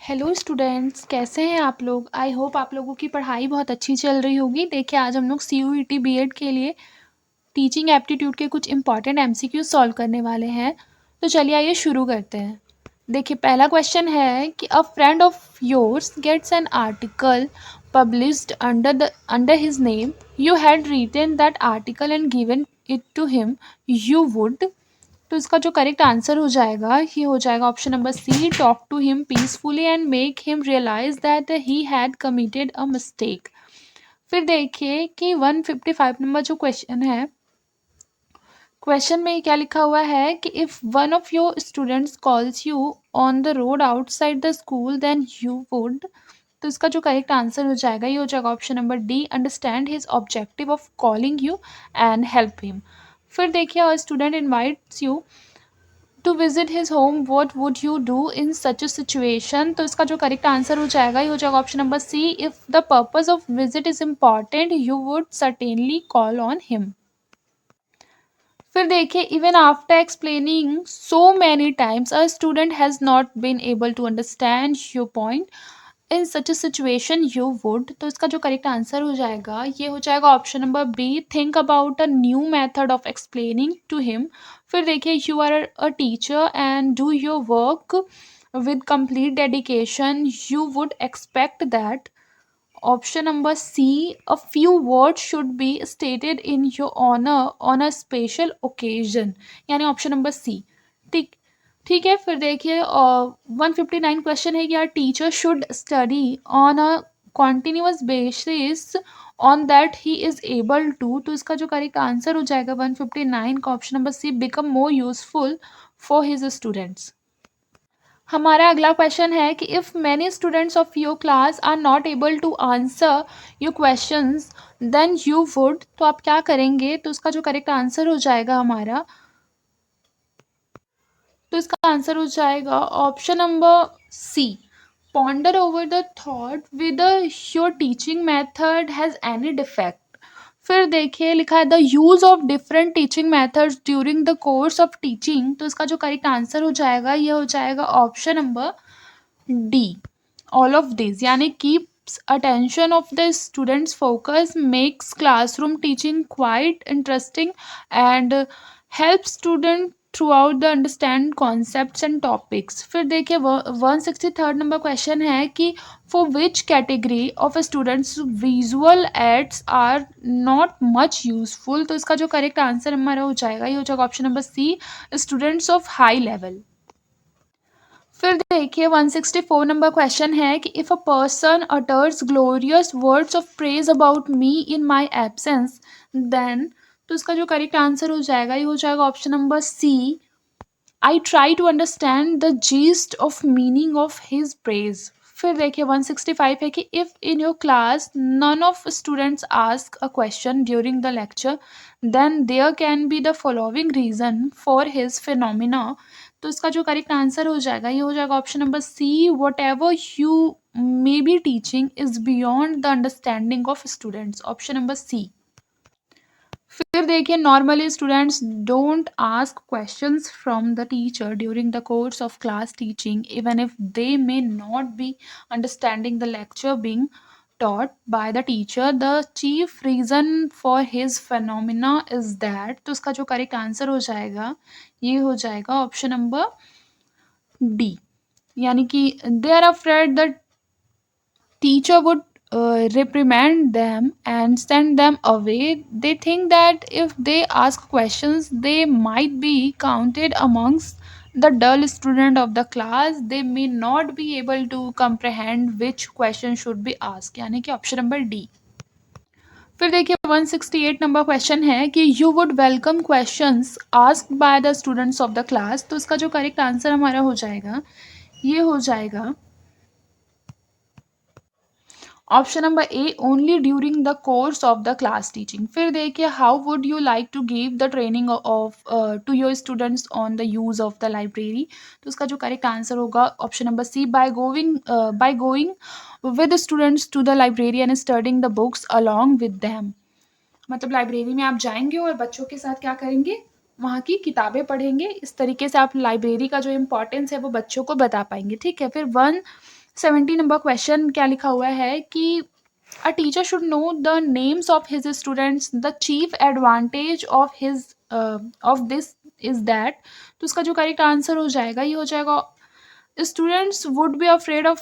Hello students, कैसे हैं आप लोग। आई होप आप लोगों की पढ़ाई बहुत अच्छी चल रही होगी। देखिए, आज हम लोग CUET B.ed के लिए टीचिंग एप्टीट्यूड के कुछ इंपॉर्टेंट MCQ सॉल्व करने वाले हैं। तो चलिए आइए शुरू करते हैं। देखिए, पहला क्वेश्चन है कि a friend of yours gets an article published under his name. You had written that article and given it to him. You would. तो इसका जो करेक्ट आंसर हो जाएगा ये हो जाएगा option number C, talk to him peacefully and make him realise that he had committed a mistake. फिर देखिए कि 155 नंबर जो क्वेश्चन है, क्वेश्चन में क्या लिखा हुआ है कि if one of your students calls you on the road outside the school then you would. तो इसका जो करेक्ट आंसर हो जाएगा ये हो जाएगा option number D, understand his objective of calling you and help him. फिर देखिए, a student invites you to visit his home, what would you do in such a situation. तो इसका जो करेक्ट आंसर हो जाएगा ये हो जाएगा option number C, if the purpose of visit is important you would certainly call on him. फिर देखिए, even after explaining so many times a student has not been able to understand your point in such a situation you would. तो इसका जो correct answer हो जाएगा ये हो जाएगा option number B, think about a new method of explaining to him. फिर देखिए, you are a teacher and do your work with complete dedication you would expect that option number C, a few words should be stated in your honor on a special occasion, यानी option number C. ठीक ठीक है। फिर देखिए, 159 question है कि our teacher should study on a continuous basis on that he is able to. तो इसका जो करेक्ट आंसर हो जाएगा 159 का option number C, become more useful for his students. हमारा अगला क्वेश्चन है कि if many students of your class are not able to answer your questions then you would. तो आप क्या करेंगे। तो इसका जो करेक्ट आंसर हो जाएगा हमारा, तो इसका आंसर हो जाएगा option number C, ponder over the thought with your teaching method has any defect. फिर देखिए, लिखा है the use of different teaching methods during the course of teaching. तो इसका जो करेक्ट आंसर हो जाएगा ये हो जाएगा option number D, all of these, यानी keeps attention of the students focus, makes classroom teaching quite interesting and helps student throughout the understand concepts and topics। फिर देखिए, 163 नंबर क्वेश्चन है कि for which category of students visual aids are not much useful। तो इसका जो correct answer हमारा हो जाएगा ये हो जाएगा option number C, students of high level. फिर देखिए, 164 नंबर क्वेश्चन है कि if a person utters glorious words of praise about me in my absence then. तो इसका जो करेक्ट आंसर हो जाएगा ये हो जाएगा option number C, I try to understand the gist of meaning of his praise. फिर देखिए, 165 है कि if in your class none of students ask a question during the lecture then there can be the following reason for his phenomena. तो इसका जो correct answer हो जाएगा ये हो जाएगा option number C, whatever you may be teaching is beyond the understanding of students, option number C. फिर देखिए, normally students don't ask questions from the teacher during the course of class teaching even if they may not be understanding the lecture being taught by the teacher. The chief reason for his phenomena is that। तो इसका जो correct answer हो जाएगा ये हो जाएगा option number D, यानी कि they are afraid the teacher would reprimand them and send them away. They think that if they ask questions, they might be counted amongst the dull student of the class. They may not be able to comprehend which question should be asked, यानी कि option number D. फिर देखिए, 168 number question है कि you would welcome questions asked by the students of the class. तो इसका जो correct answer हमारा हो जाएगा ये हो जाएगा option number A, only during the course of the class teaching. फिर देखिए, how would you like to give the training of to your students on the use of the library. तो उसका जो करेक्ट आंसर होगा option number C, by going with students to the library and studying the books along with them. मतलब library में आप जाएंगे और बच्चों के साथ क्या करेंगे, वहाँ की किताबें पढ़ेंगे। इस तरीके से आप लाइब्रेरी का जो इम्पोर्टेंस है वो बच्चों को बता पाएंगे। ठीक है। फिर 70 नंबर क्वेश्चन क्या लिखा हुआ है कि a teacher should know the names of his students, the chief advantage of his of this is that. तो उसका जो करेक्ट आंसर हो जाएगा ये हो जाएगा students would be afraid of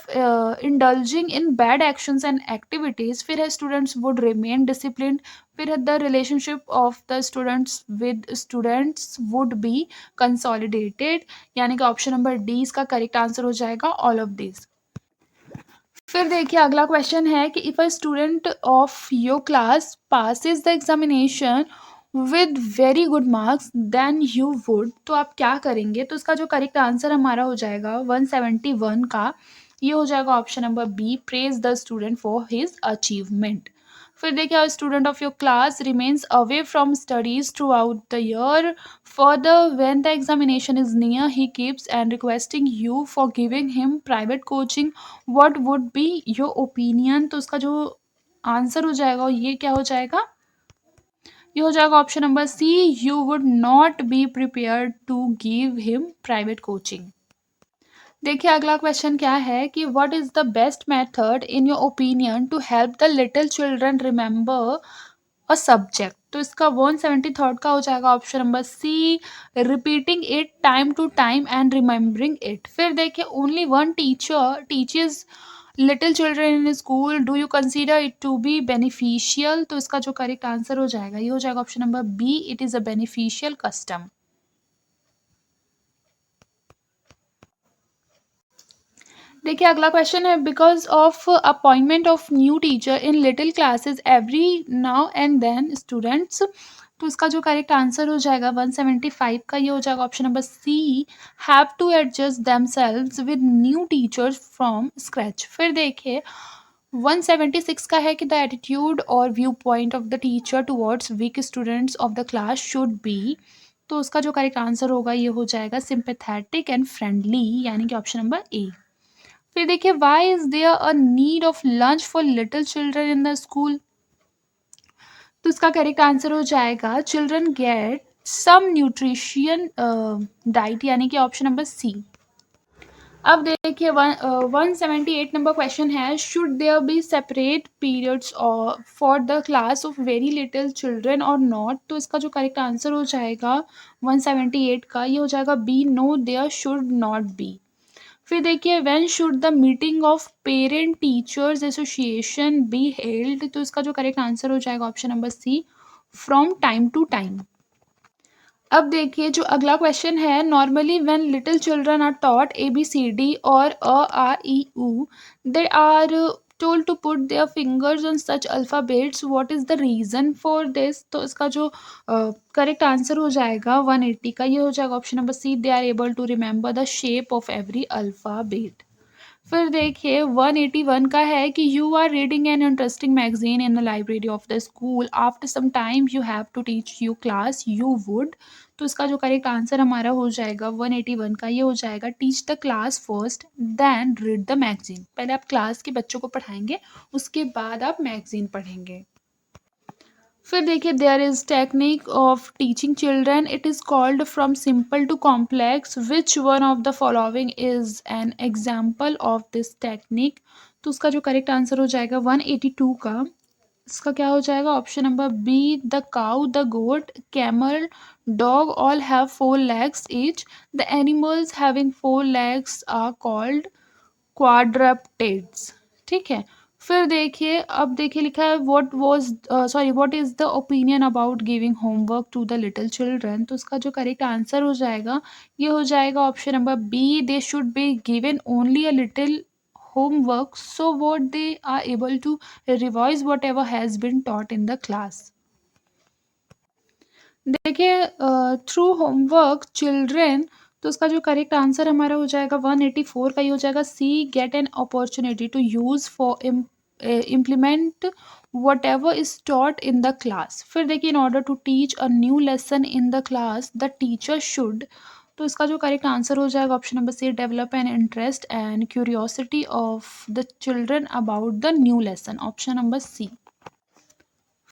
indulging in bad actions and activities, फिर है students would remain disciplined, फिर है the relationship of the students with students would be consolidated, यानी कि ऑप्शन नंबर डी इसका करेक्ट आंसर हो जाएगा ऑल ऑफ दिस। फिर देखिए अगला क्वेश्चन है कि if a student of your class passes the examination with very good marks then you would, तो आप क्या करेंगे। तो इसका जो करेक्ट आंसर हमारा हो जाएगा 171 का, ये हो जाएगा option number B, praise the student for his achievement. फिर देखिए student of your class remains away from studies throughout the year, further when the examination is near he keeps and requesting you for giving him private coaching, what would be your opinion। तो उसका जो answer हो जाएगा ये क्या हो जाएगा, ये हो जाएगा option number C, you would not be prepared to give him private coaching. देखिए अगला क्वेश्चन क्या है कि what is the best method in your opinion to help the little children remember a subject. तो इसका 173 का हो जाएगा option number C, repeating it time to time and remembering it. फिर देखिए only one teacher teaches little children in school, do you consider it to be beneficial. तो इसका जो करेक्ट आंसर हो जाएगा ये हो जाएगा option number B, it is a beneficial custom. देखिए अगला क्वेश्चन है because of appointment of new teacher in little classes every now and then students. तो इसका जो करेक्ट आंसर हो जाएगा 175 का, ये हो जाएगा option number C, have to adjust themselves with new teachers from scratch. फिर देखिए 176 का है कि द एटीट्यूड और view point of the teacher towards weak students of the class should be. तो उसका जो करेक्ट आंसर होगा ये हो जाएगा सिंपैथेटिक एंड फ्रेंडली, यानी कि ऑप्शन नंबर ए। फिर देखिए why is there a need of lunch for little children in the school. तो इसका करेक्ट आंसर हो जाएगा children get some nutrition diet, यानी कि ऑप्शन नंबर सी। अब देखिए 178 नंबर क्वेश्चन है should there be separate periods for the class of very little children और नॉट। तो इसका जो करेक्ट आंसर हो जाएगा 178 का, ये हो जाएगा B, no there should not be. फिर देखिए when should the meeting of parent teachers association be held. तो इसका जो करेक्ट आंसर हो जाएगा option number C, from time to time. अब देखिए जो अगला क्वेश्चन है normally when little children are taught A B C D और अ आ ई ऊ they are told to put their fingers on such alphabets, what is the reason for this. तो इसका जो करेक्ट आंसर हो जाएगा 180 का, ये हो जाएगा option number C, they are able to remember the shape of every alphabet. फिर देखिए 181 का है कि you are reading an interesting magazine in the library of the school, after some time you have to teach you class you would. तो इसका जो correct answer हमारा हो जाएगा 181 का, ये हो जाएगा teach the class first then read the magazine. पहले आप क्लास के बच्चों को पढ़ाएंगे उसके बाद आप मैगजीन पढ़ेंगे। फिर देखिए there is technique of teaching children, it is called from simple to complex, which one of the following is an example of this technique. तो उसका जो करेक्ट आंसर हो जाएगा 182 का, इसका क्या हो जाएगा option number B, the cow, the goat, camel, dog all have 4 legs each, the animals having 4 legs are called quadrupeds। ठीक है। फिर देखिए अब देखिए लिखा है what is the opinion about giving homework to the little children. तो इसका जो करेक्ट आंसर हो जाएगा ये हो जाएगा option number B, they should be given only a little homework so what they are able to revise whatever has been taught in the class। देखिए through homework children, तो उसका जो करेक्ट आंसर हमारा हो जाएगा 184 का, ही हो जाएगा C, get an opportunity to use for implement whatever is taught in the class. फिर देखिए in order to teach a new lesson in the class the teacher should. तो इसका जो करेक्ट आंसर हो जाएगा option number C, develop an interest and curiosity of the children about the new lesson, option number C.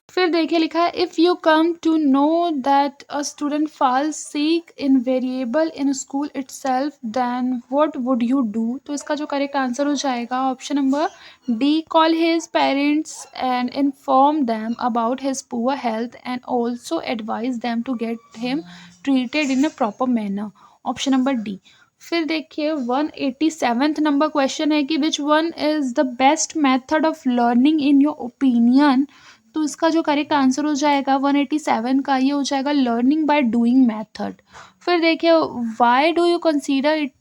फिर देखिए लिखा है if you come to know that a student falls sick in variable in school itself then what would you do. तो इसका जो correct answer हो जाएगा option number D, call his parents and inform them about his poor health and also advise them to get him treated in a proper manner. Option number D. फिर देखिए 187th number question है कि which one is the best method of learning in your opinion. तो इसका जो correct answer हो जाएगा 187 का ये हो जाएगा लर्निंग बाय डूइंग मेथड। फिर देखिए why do you consider it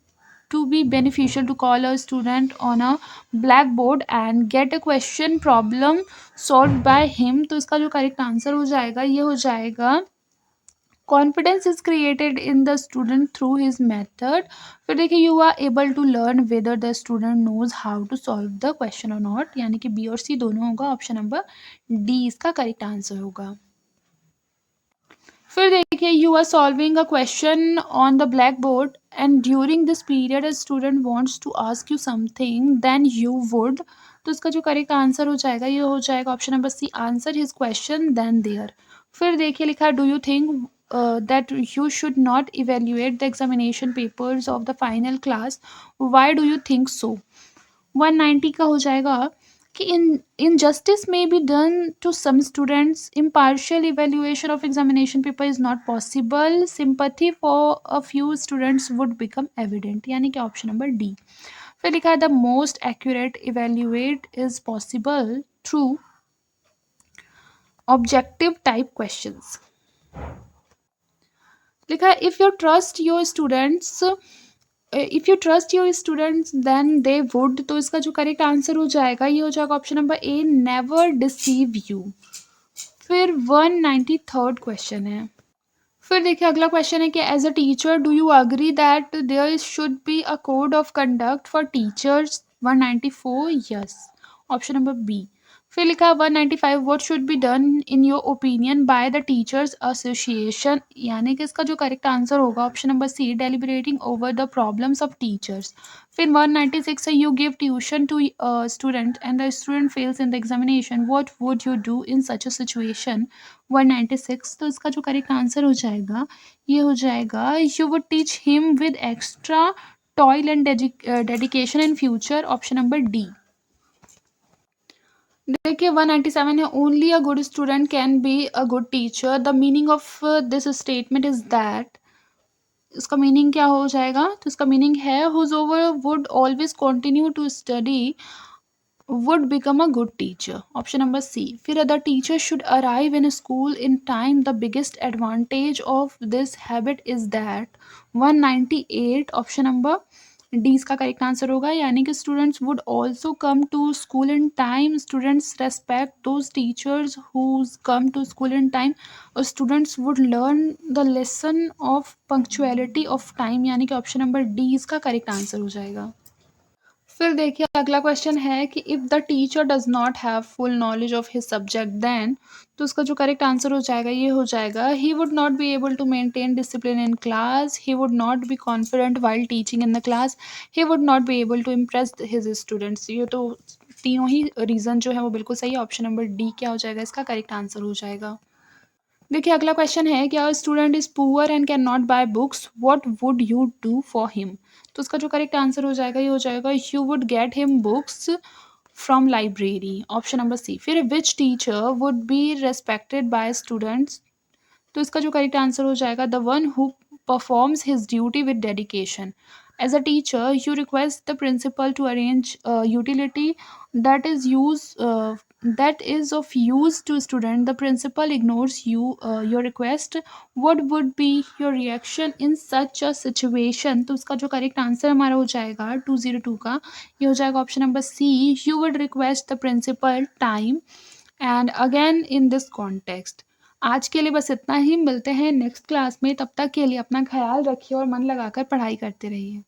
to be beneficial to call a student on a blackboard and get a question problem solved by him। तो इसका जो करेक्ट आंसर हो जाएगा ये हो जाएगा confidence is created in the student through his method. फिर देखिए you are able to learn whether the student knows how to solve the question और नॉट, यानी कि बी और सी दोनों होगा। ऑप्शन नंबर डी इसका करेक्ट आंसर होगा। फिर देखिए you are solving a question on the black board and during this period a student wants to ask you something then you would. तो इसका जो करेक्ट आंसर हो जाएगा ये हो जाएगा option number C, answer his question then there. फिर देखिए लिखा है do you think that you should not evaluate the examination papers of the final class, why do you think so। 190 का हो जाएगा कि injustice may be done to some students, impartial evaluation of examination paper is not possible, sympathy for a few students would become evident, यानी कि option number D. फिर लिखा है the most accurate evaluate is possible through objective type questions. लिखा है if you trust your students then they would. तो इसका जो करेक्ट आंसर हो जाएगा ये हो जाएगा option number A, never deceive you. फिर 193rd क्वेश्चन है। फिर देखिए अगला क्वेश्चन है कि as a teacher do you agree that there should be a code of conduct for teachers. 194 yes, option number B. फिर लिखा है 195 what should be done in your opinion by the teachers association, यानी कि इसका जो correct answer होगा option number C, deliberating over the problems of teachers. फिर 196 है you give tuition to student and the student fails in the examination, what would you do in such a situation. 196, तो इसका जो correct answer हो जाएगा ये हो जाएगा you would teach him with extra toil and dedication in future. Option number D. देखिए 197 है only a good student can be a good teacher, the meaning of this statement is that. इसका meaning क्या हो जाएगा, तो इसका meaning है whoever would always continue to study would become a good teacher। option number C। फिर the teacher should arrive in school in time, the biggest advantage of this habit is that। 198 option number D इसका correct answer होगा, यानी कि students would also come to school in time, students respect those teachers who come to school in time, और students would learn the lesson of punctuality of time, यानी कि option number D इसका correct answer हो जाएगा। फिर देखिए अगला question है कि if the teacher does not have full knowledge of his subject then. तो उसका जो करेक्ट आंसर हो जाएगा ये हो जाएगा he would not be able to maintain discipline in class, he would not be confident while teaching in the class, he would not be able to impress his students. ये तो तीनों ही reason जो है वो बिल्कुल सही है। ऑप्शन नंबर डी क्या हो जाएगा इसका करेक्ट आंसर हो जाएगा। देखिए अगला क्वेश्चन है कि a student is poor and can not buy books, what would you do for him. तो उसका जो करेक्ट आंसर हो जाएगा ये हो जाएगा you would get him books from library. Option number C. फिर which teacher would be respected by students. तो इसका जो करेक्ट आंसर हो जाएगा the one who performs his duty with dedication. As a teacher you request the principal to arrange utility that is use that is of use to student, the principal ignores your request, what would be your reaction in such a situation। तो उसका जो correct answer हमारा हो जाएगा 202 का ये हो जाएगा option number C, you would request the principal time and again in this context. आज के लिए बस इतना ही, मिलते हैं नेक्स्ट क्लास में, तब तक के लिए अपना ख्याल रखिए और मन लगाकर पढ़ाई करते रहिए।